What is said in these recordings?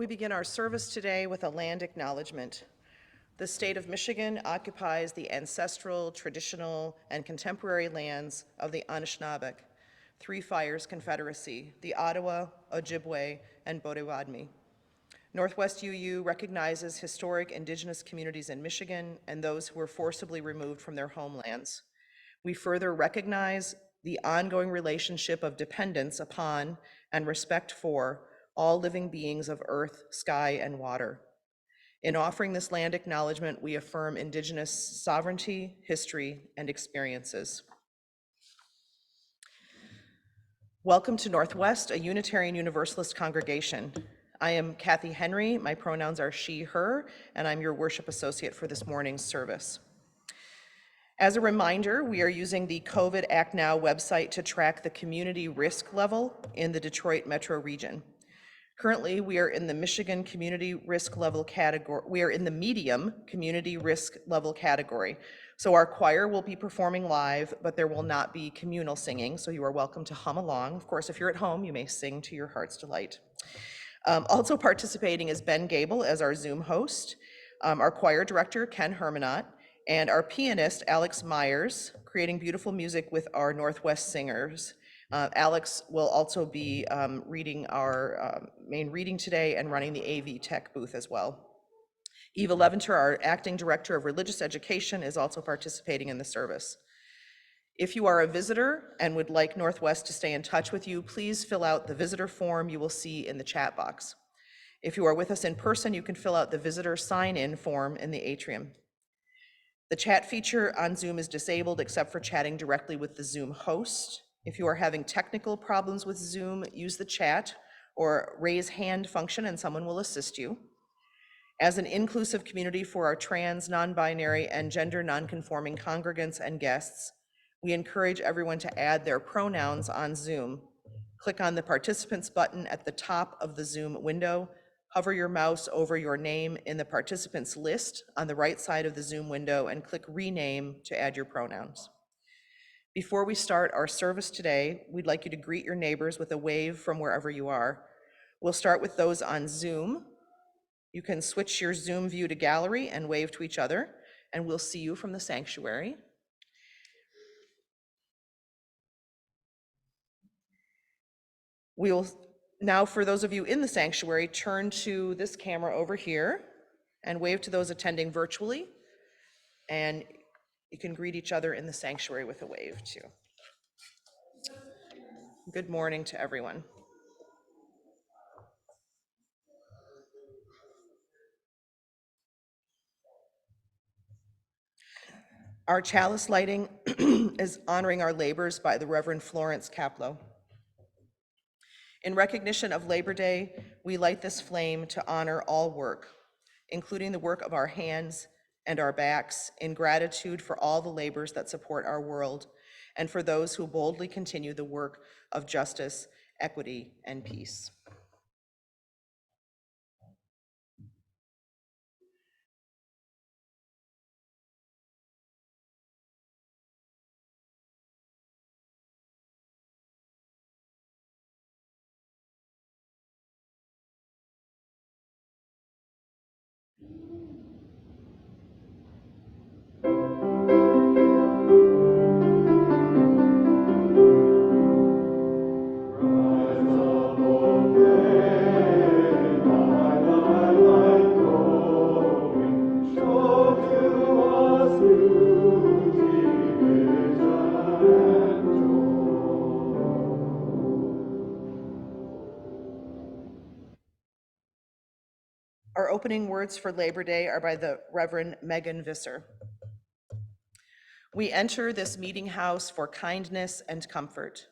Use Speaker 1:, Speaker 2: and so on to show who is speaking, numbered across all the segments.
Speaker 1: We begin our service today with a land acknowledgement. The state of Michigan occupies the ancestral, traditional, and contemporary lands of the Anishinaabeg, Three Fires Confederacy, the Ottawa, Ojibwe, and Bodewadmi. Northwest UU recognizes historic Indigenous communities in Michigan and those who were forcibly removed from their homelands. We further recognize the ongoing relationship of dependence upon and respect for all living beings of earth, sky, and water. In offering this land acknowledgement, we affirm Indigenous sovereignty, history, and experiences. Welcome to Northwest, a Unitarian Universalist congregation. I am Kathy Henry, my pronouns are she, her, and I'm your worship associate for this morning's service. As a reminder, we are using the COVID Act Now website to track the community risk level in the Detroit metro region. Currently, we are in the Michigan community risk level category. We are in the medium community risk level category. So our choir will be performing live, but there will not be communal singing, so you are welcome to hum along. Of course, if you're at home, you may sing to your heart's delight. Also participating is Ben Gable as our Zoom host, our choir director, Ken Hermanot, and our pianist, Alex Myers, creating beautiful music with our Northwest singers. Alex will also be reading our main reading today and running the AV Tech booth as well. Eva Leventer, our acting director of religious education, is also participating in the service. If you are a visitor and would like Northwest to stay in touch with you, please fill out the visitor form you will see in the chat box. If you are with us in person, you can fill out the visitor sign-in form in the atrium. The chat feature on Zoom is disabled except for chatting directly with the Zoom host. If you are having technical problems with Zoom, use the chat or raise hand function and someone will assist you. As an inclusive community for our trans, non-binary, and gender non-conforming congregants and guests, we encourage everyone to add their pronouns on Zoom. Click on the participants button at the top of the Zoom window. Hover your mouse over your name in the participants list on the right side of the Zoom window and click rename to add your pronouns. Before we start our service today, we'd like you to greet your neighbors with a wave from wherever you are. We'll start with those on Zoom. You can switch your Zoom view to gallery and wave to each other, and we'll see you from the sanctuary. We'll now, for those of you in the sanctuary, turn to this camera over here and wave to those attending virtually. And you can greet each other in the sanctuary with a wave too. Good morning to everyone. Our chalice lighting is honoring our labors by the Reverend Florence Caplow. In recognition of Labor Day, we light this flame to honor all work, including the work of our hands and our backs, in gratitude for all the labors that support our world and for those who boldly continue the work of justice, equity, and peace. Our opening words for Labor Day are by the Reverend Megan Visser. We enter this meeting house for kindness and comfort.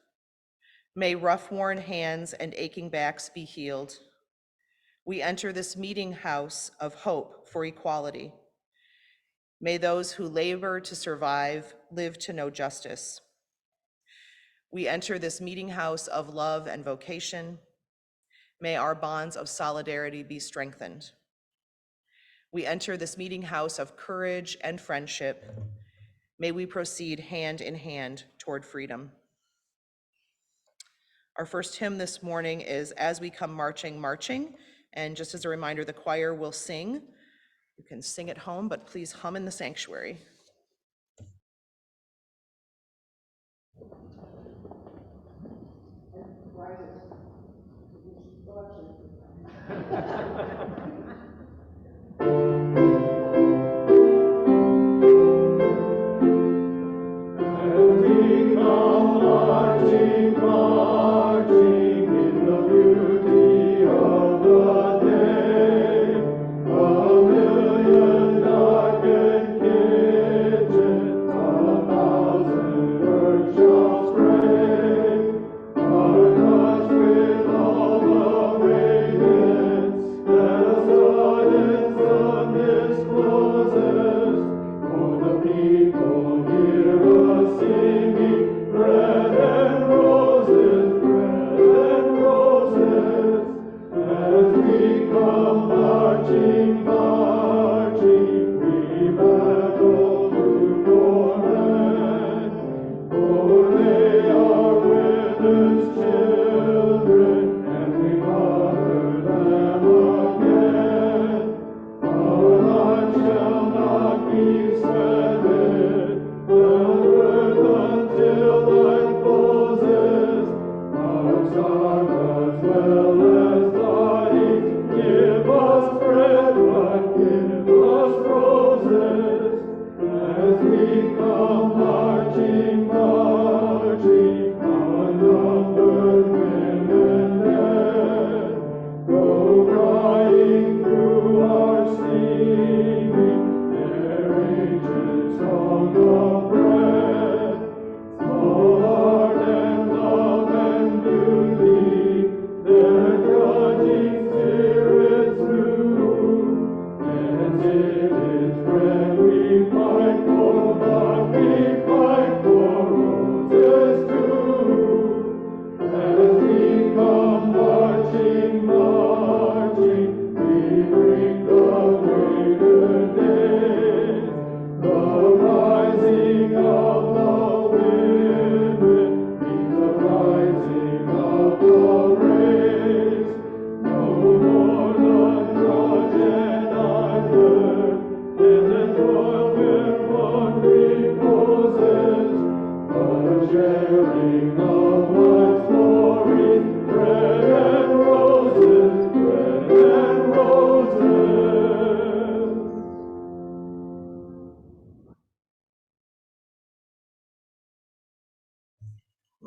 Speaker 1: May rough-worn hands and aching backs be healed. We enter this meeting house of hope for equality. May those who labor to survive live to know justice. We enter this meeting house of love and vocation. May our bonds of solidarity be strengthened. We enter this meeting house of courage and friendship. May we proceed hand in hand toward freedom. Our first hymn this morning is As We Come Marching, Marching, And just as a reminder, the choir will sing. You can sing at home, but please hum in the sanctuary.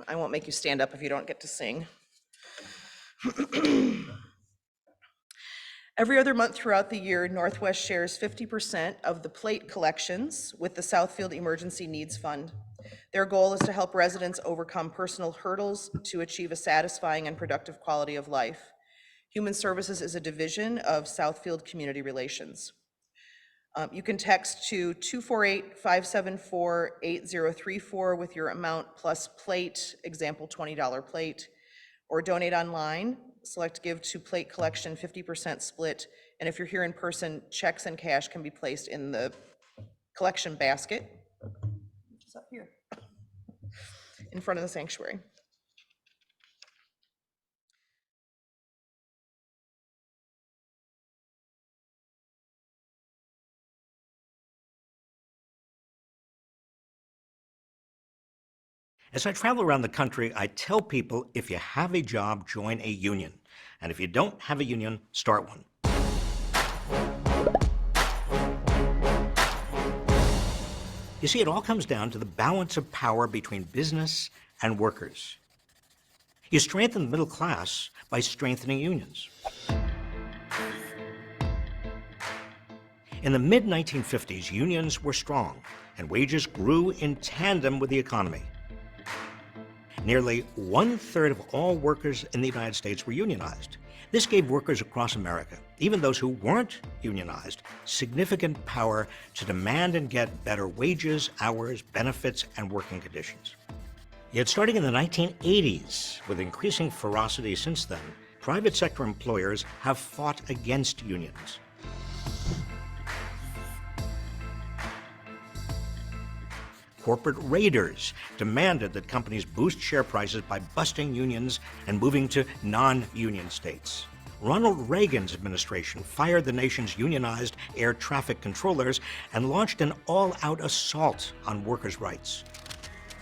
Speaker 1: I won't make you stand up if you don't get to sing. Every other month throughout the year, Northwest shares 50% of the plate collections with the Southfield Emergency Needs Fund. Their goal is to help residents overcome personal hurdles to achieve a satisfying and productive quality of life. Human Services is a division of Southfield Community Relations. You can text to 248-574-8034 with your amount plus plate, example $20 plate, or donate online, select give to plate collection 50% split, and if you're here in person, checks and cash can be placed in the collection basket. It's up here in front of the sanctuary.
Speaker 2: As I travel around the country, I tell people if you have a job, join a union. And if you don't have a union, start one. You see, it all comes down to the balance of power between business and workers. You strengthen the middle class by strengthening unions. In the mid-1950s, unions were strong, and wages grew in tandem with the economy. Nearly 1/3 of all workers in the United States were unionized. This gave workers across America, even those who weren't unionized, significant power to demand and get better wages, hours, benefits, and working conditions. Yet starting in the 1980s, with increasing ferocity since then, private sector employers have fought against unions. Corporate raiders demanded that companies boost share prices by busting unions and moving to non-union states. Ronald Reagan's administration fired the nation's unionized air traffic controllers and launched an all-out assault on workers' rights,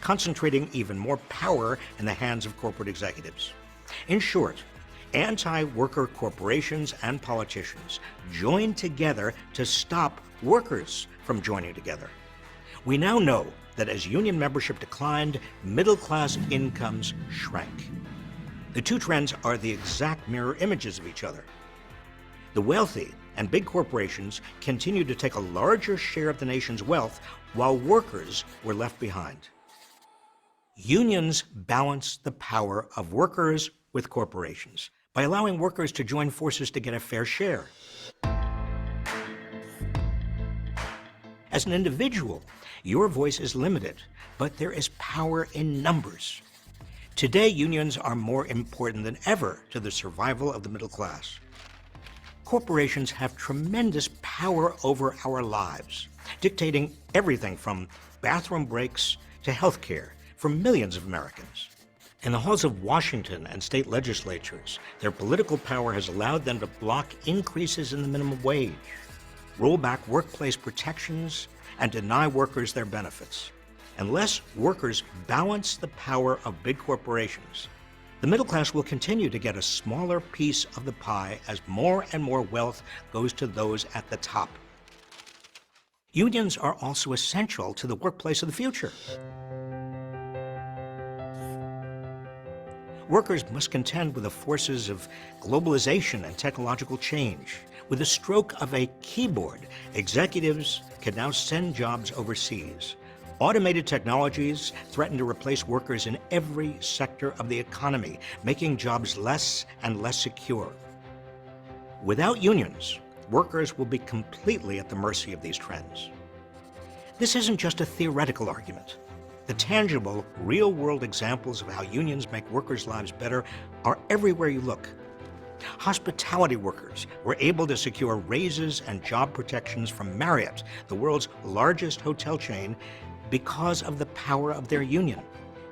Speaker 2: concentrating even more power in the hands of corporate executives. In short, anti-worker corporations and politicians joined together to stop workers from joining together. We now know that as union membership declined, middle-class incomes shrank. The two trends are the exact mirror images of each other. The wealthy and big corporations continued to take a larger share of the nation's wealth, while workers were left behind. Unions balance the power of workers with corporations by allowing workers to join forces to get a fair share. As an individual, your voice is limited, but there is power in numbers. Today, unions are more important than ever to the survival of the middle class. Corporations have tremendous power over our lives, dictating everything from bathroom breaks to health care for millions of Americans. In the halls of Washington and state legislatures, their political power has allowed them to block increases in the minimum wage, roll back workplace protections, and deny workers their benefits. Unless workers balance the power of big corporations, the middle class will continue to get a smaller piece of the pie as more and more wealth goes to those at the top. Unions are also essential to the workplace of the future. Workers must contend with the forces of globalization and technological change. With the stroke of a keyboard, executives can now send jobs overseas. Automated technologies threaten to replace workers in every sector of the economy, making jobs less and less secure. Without unions, workers will be completely at the mercy of these trends. This isn't just a theoretical argument. The tangible, real-world examples of how unions make workers' lives better are everywhere you look. Hospitality workers were able to secure raises and job protections from Marriott, the world's largest hotel chain, because of the power of their union.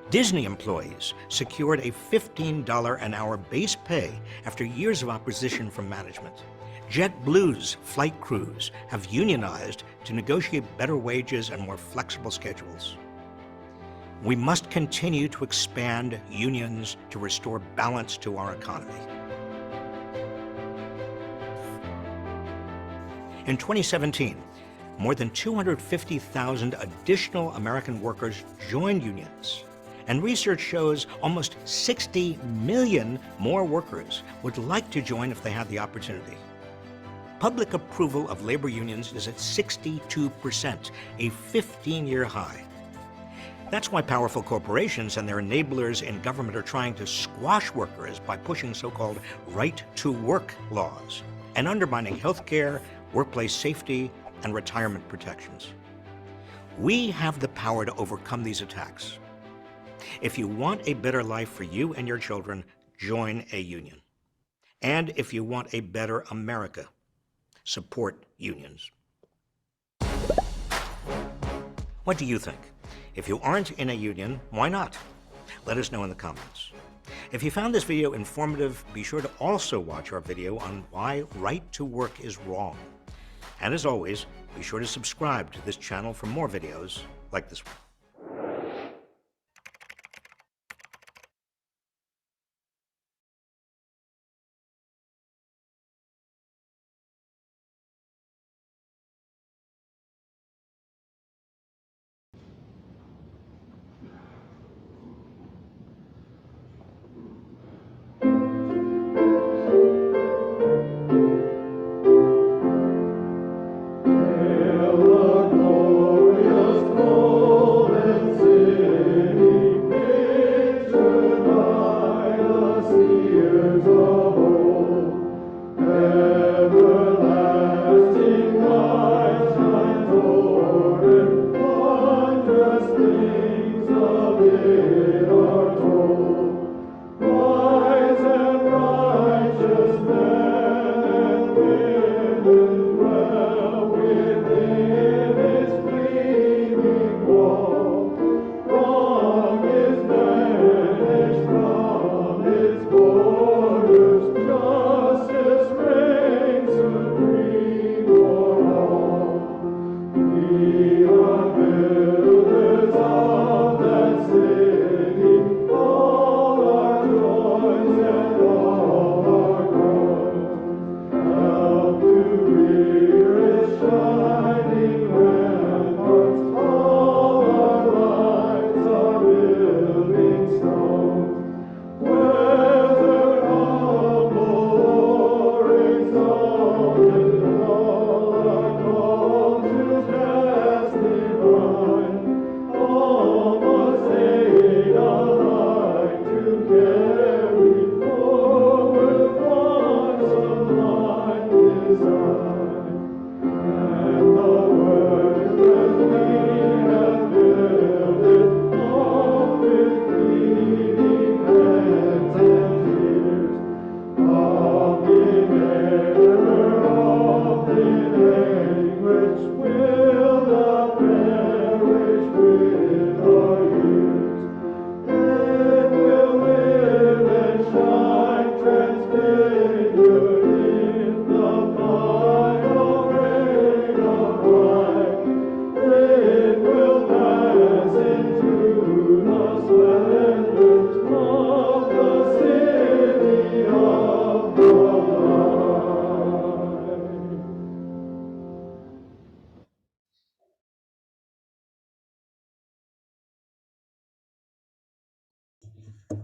Speaker 2: Disney employees secured a $15 an hour base pay after years of opposition from management. JetBlue's flight crews have unionized to negotiate better wages and more flexible schedules. We must continue to expand unions to restore balance to our economy. In 2017, more than 250,000 additional American workers joined unions, and research shows almost 60 million more workers would like to join if they had the opportunity. Public approval of labor unions is at 62%, a 15-year high. That's why powerful corporations and their enablers in government are trying to squash workers by pushing so-called right-to-work laws and undermining health care, workplace safety, and retirement protections. We have the power to overcome these attacks. If you want a better life for you and your children, join a union. And if you want a better America, support unions. What do you think? If you aren't in a union, why not? Let us know in the comments. If you found this video informative, be sure to also watch our video on why right to work is wrong. And as always, be sure to subscribe to this channel for more videos like this one.
Speaker 3: Glorious The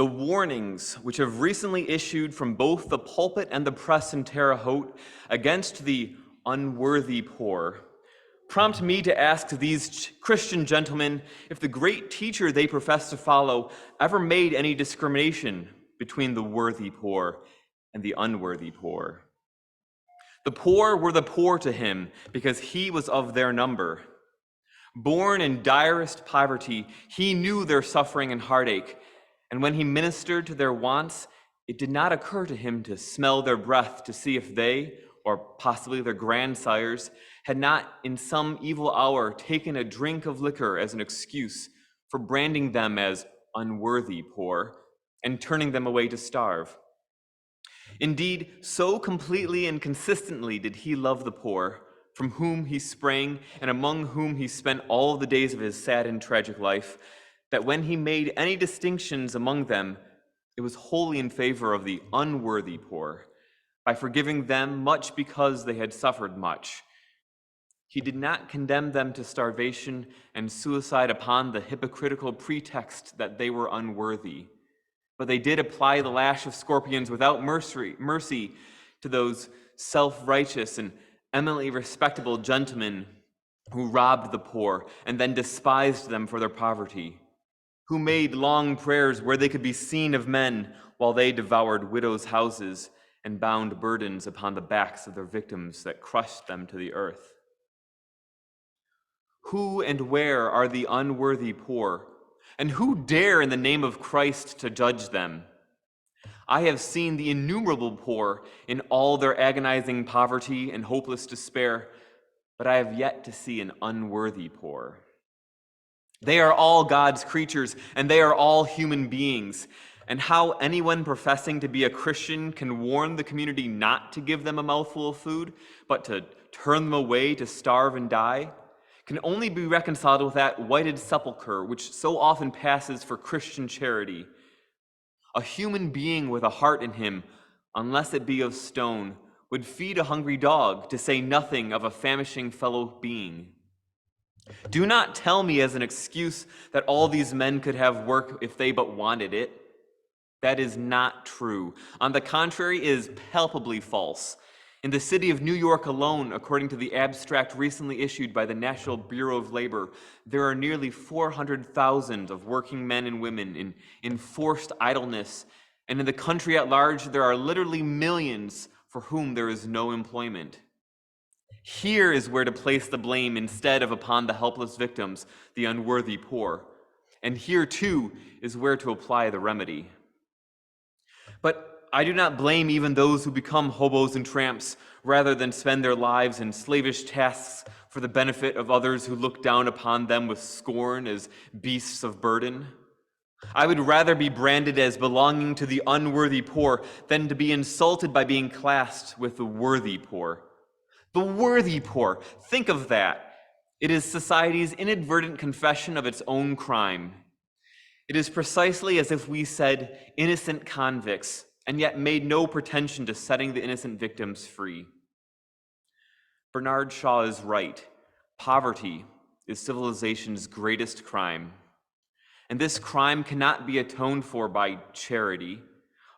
Speaker 3: warnings which have recently issued from both the pulpit and the press in Terre Haute against the unworthy poor prompt me to ask these Christian gentlemen if the great teacher they profess to follow ever made any discrimination between the worthy poor and the unworthy poor. The poor were the poor to him because he was of their number. Born in direst poverty, he knew their suffering and heartache, and when he ministered to their wants, it did not occur to him to smell their breath to see if they, or possibly their grandsires, had not in some evil hour taken a drink of liquor as an excuse for branding them as unworthy poor and turning them away to starve. Indeed, so completely and consistently did he love the poor, from whom he sprang and among whom he spent all the days of his sad and tragic life, that when he made any distinctions among them, it was wholly in favor of the unworthy poor, by forgiving them much because they had suffered much. He did not condemn them to starvation and suicide upon the hypocritical pretext that they were unworthy, but they did apply the lash of scorpions without mercy to those self-righteous and eminently respectable gentlemen who robbed the poor and then despised them for their poverty, who made long prayers where they could be seen of men while they devoured widows' houses and bound burdens upon the backs of their victims that crushed them to the earth. Who and where are the unworthy poor? And who dare in the name of Christ to judge them? I have seen the innumerable poor in all their agonizing poverty and hopeless despair, but I have yet to see an unworthy poor. They are all God's creatures, and they are all human beings. And how anyone professing to be a Christian can warn the community not to give them a mouthful of food, but to turn them away to starve and die, can only be reconciled with that whited sepulchre which so often passes for Christian charity. A human being with a heart in him, unless it be of stone, would feed a hungry dog, to say nothing of a famishing fellow being. Do not tell me as an excuse that all these men could have work if they but wanted it. That is not true. On the contrary, it is palpably false. In the city of New York alone, according to the abstract recently issued by the National Bureau of Labor, there are nearly 400,000 of working men and women in enforced idleness, and in the country at large, there are literally millions for whom there is no employment. Here is where to place the blame instead of upon the helpless victims, the unworthy poor. And here, too, is where to apply the remedy. But I do not blame even those who become hobos and tramps rather than spend their lives in slavish tasks for the benefit of others who look down upon them with scorn as beasts of burden. I would rather be branded as belonging to the unworthy poor than to be insulted by being classed with the worthy poor. The worthy poor, think of that. It is society's inadvertent confession of its own crime. It is precisely as if we said innocent convicts and yet made no pretension to setting the innocent victims free. Bernard Shaw is right. Poverty is civilization's greatest crime. And this crime cannot be atoned for by charity.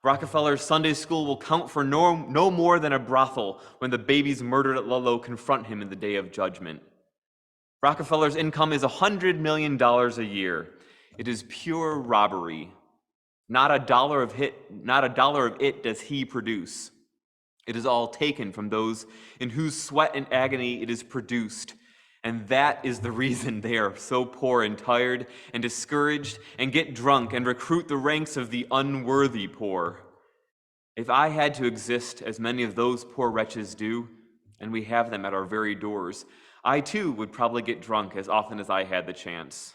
Speaker 3: Rockefeller's Sunday school will count for no more than a brothel when the babies murdered at Ludlow confront him in the day of judgment. Rockefeller's income is $100 million a year. It is pure robbery. Not a dollar of it does he produce. It is all taken from those in whose sweat and agony it is produced. And that is the reason they are so poor and tired and discouraged and get drunk and recruit the ranks of the unworthy poor. If I had to exist as many of those poor wretches do, and we have them at our very doors, I too would probably get drunk as often as I had the chance.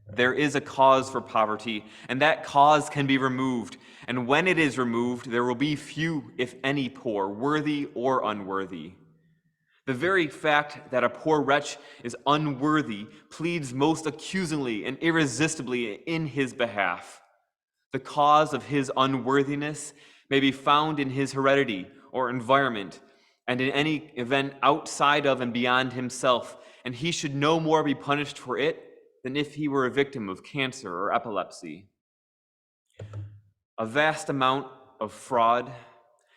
Speaker 3: There is a cause for poverty, and that cause can be removed. And when it is removed, there will be few, if any, poor, worthy or unworthy. The very fact that a poor wretch is unworthy pleads most accusingly and irresistibly in his behalf. The cause of his unworthiness may be found in his heredity or environment, and in any event outside of and beyond himself, and he should no more be punished for it than if he were a victim of cancer or epilepsy. A vast amount of fraud,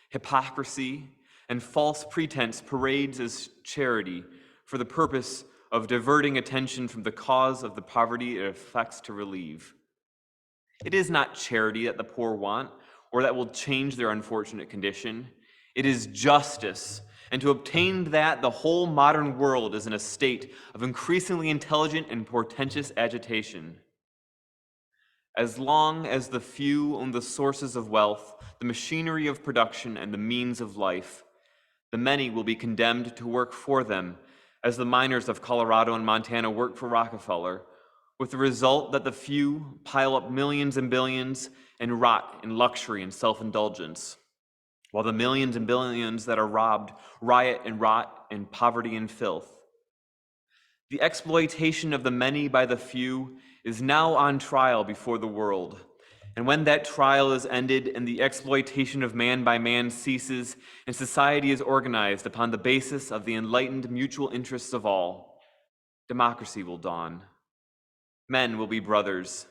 Speaker 3: hypocrisy, and false pretense parades as charity for the purpose of diverting attention from the cause of the poverty it affects to relieve. It is not charity that the poor want, or that will change their unfortunate condition. It is justice, and to obtain that, the whole modern world is in a state of increasingly intelligent and portentous agitation. As long as the few own the sources of wealth, the machinery of production, and the means of life, the many will be condemned to work for them, as the miners of Colorado and Montana work for Rockefeller, with the result that the few pile up millions and billions and rot in luxury and self-indulgence, while the millions and billions that are robbed riot and rot in poverty and filth. The exploitation of the many by the few is now on trial before the world. And when that trial is ended and the exploitation of man by man ceases and society is organized upon the basis of the enlightened mutual interests of all, democracy will dawn. Men will be brothers.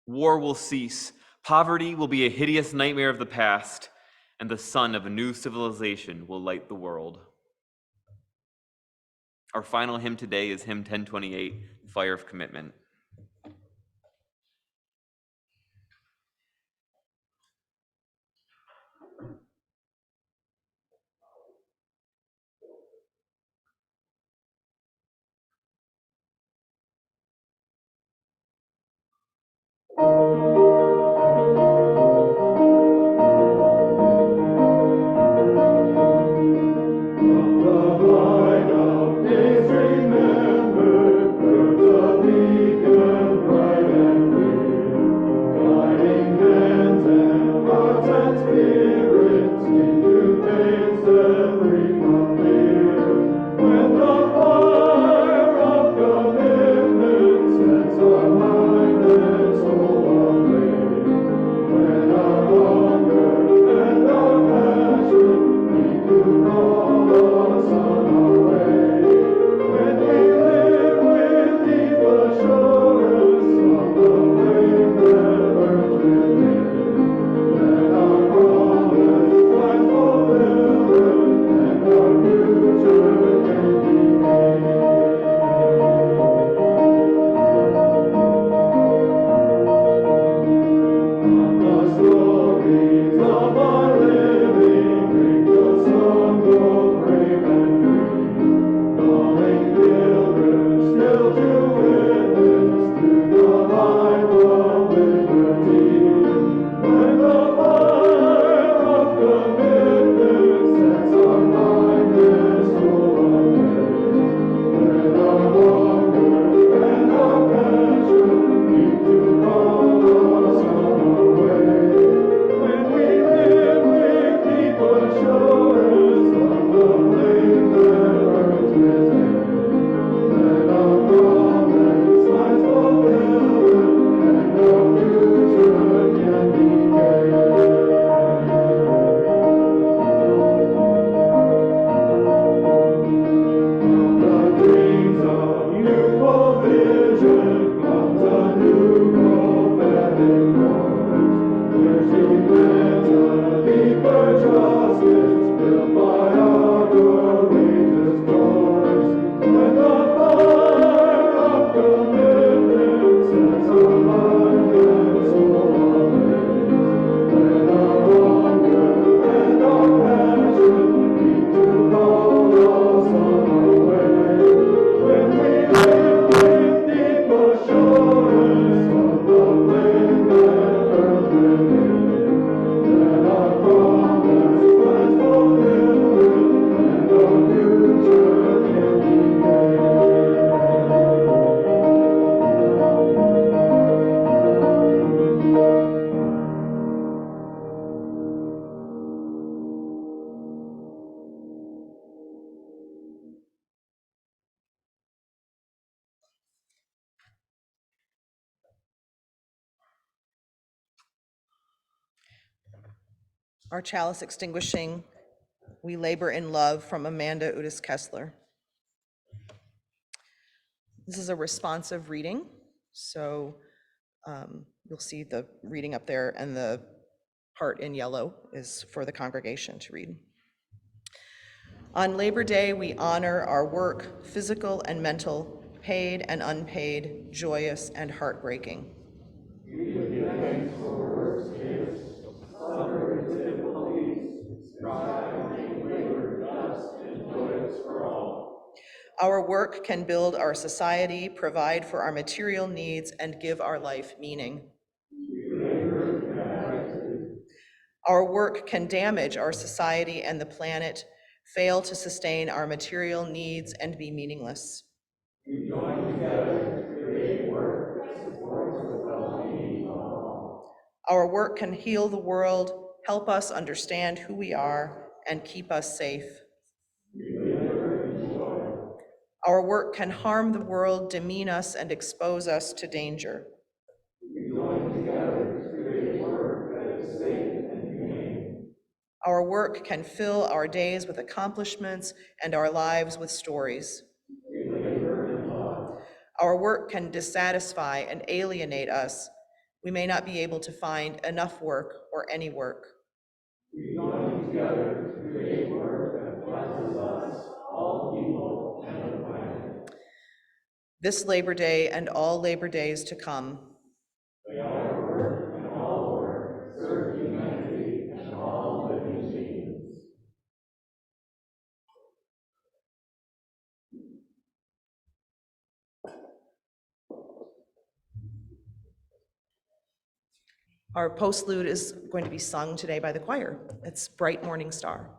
Speaker 3: War will cease. Poverty will be a hideous nightmare of the past, and the sun of a new civilization will light the world. Our final hymn today is hymn 1028, Fire of Commitment.
Speaker 1: Our chalice extinguishing We Labor in Love from Amanda Udis Kessler. This is a responsive reading, so you'll see the reading up there, and the part in yellow is for the congregation to read. On Labor Day, we honor our work, physical and mental, paid and unpaid, joyous and heartbreaking. Our work can build our society, provide for our material needs, and give our life meaning. Our work can damage our society and the planet, fail to sustain our material needs, and be meaningless. We join together to create work that supports the well-being of all. Our work can heal the world, help us understand who we are, and keep us safe. Our work can harm the world, demean us, and expose us to danger. We join together to create work that is safe and humane. Our work can fill our days with accomplishments and our lives with stories. We labor in love. Our work can dissatisfy and alienate us. We may not be able to find enough work or any work. We join together to create work that blesses us, all people, and the planet. This Labor Day and all Labor Days to come. May our work and all work serve humanity and all living beings. Our postlude is going to be sung today by the choir. It's Bright Morning Star.